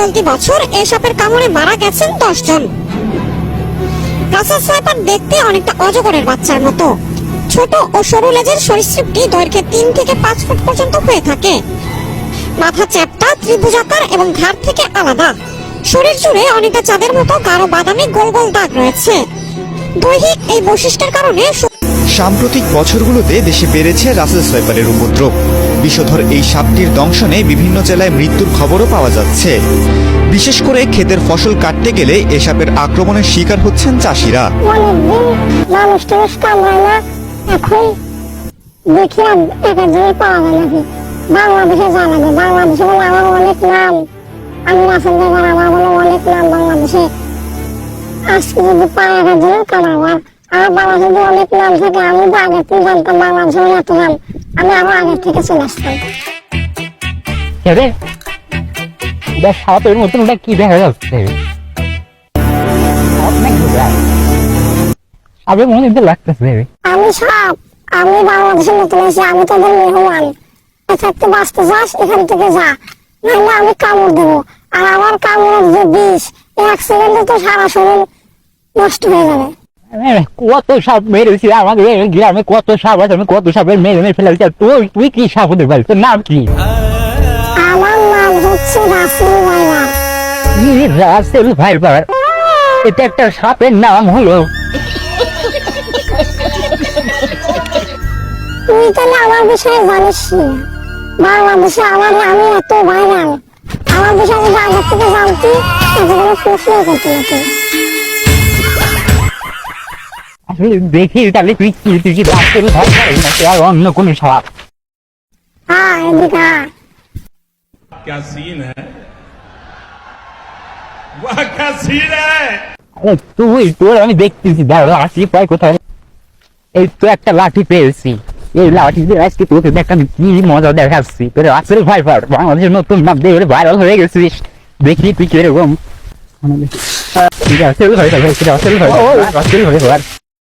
চলতি বছর এই সাপের কামড়ে মারা গেছেন 10 জন। রাসেল ভাইপার দেখতে অনেকটা অজগরের বাচ্চার মতো। ছোট ও সরু লেজের সরীসৃপটি দৈর্ঘ্যে 3 থেকে 5 ফুট পর্যন্ত হয়ে থাকে। মাথা চ্যাপ্টা, ত্রিভুজাকার এবং ঘাড় থেকে আলাদা। শরীর জুড়ে অনেকটা চাঁদের মতো গাঢ় বাদামি গোল গোল দাগ রয়েছে। দৈহিক এই বৈশিষ্ট্যের কারণে সাম্প্রতিক বছরগুলোতে দেশে বেড়েছে রাসেল ভাইপারের উপদ্রব। বিষধর এই সাপটির দংশনে বিভিন্ন জেলায় মৃত্যুর খবরও পাওয়া যাচ্ছে। বিশেষ করে ক্ষেতের ফসল কাটতে গেলে এ সাপের আক্রমণের শিকার হচ্ছেন চাষিরা। এখন দেখলাম এক একজনের পাওয়া যায় নাকি বাংলাদেশে জানাবে। বাংলাদেশে বলে আমার অনেক নাম, আমি রাসেল ভাইপার, আমার বলে অনেক নাম বাংলাদেশে। আজকে যদি পায় এক একজনের কামাবো। আমার বাংলাদেশে অনেক নাম থাকে, আমি তো আগের থেকে জানতাম বাংলাদেশে এত নাম, আমি আরো আগের থেকে চলে আসতাম। সাপের মতন ওটা কি দেখা যাচ্ছে? আমি মনে হতে লাগতেছে আমি সাপ, আমি বাংলাদেশের নতুন এসে, আমি তোদের মেহমান। থাকতে বাঁচতে চাস এখান থেকে যা, নাহলে আমি কামড় দেবো। আর আমার কামড়ের যে বিষ, 1 সেকেন্ডে তো সারা শরীর নষ্ট হয়ে যাবে। কত সাপ মেরেছি আমাকে গ্রামে, কত সাপ আছে, আমি কত সাপের মেরে ফেলেছি। তুই কি সাপ হতে পারিস? তোর নাম কি? আমার নাম হচ্ছে রাসেল ভাইপার। Russell viper? এটা একটা সাপের নাম হলো? তুই তাহলে আমার বিষয়ে জানিস না। বাংলাদেশে আমি এত ভাইরাল, আমার বিষয়ে যদি আগের থেকে জানতি এতগুলো প্রশ্ন করতে হতো। আসলে দেখি তাহলে তুই কি রাসেল ভাইপার নাকি আর অন্য কোনো সাপ? হ্যাঁ, এদিকে क्या सीन है, वाह क्या सीन है। তোর আমি দেখতেছি, দাঁড়া আসি প্রায় কোথায়। এই তো একটা লাঠি পেয়েছি, এই লাঠি দিয়ে আজকে তোকে একটা কি মজা দেখাচ্ছি। তোর রাসেল ভাইপার, বাংলাদেশের নতুন নাম দিয়ে ভাইরাল হয়ে গেছিস। দেখি তুই কিরকম। Russell viper, Russell viper.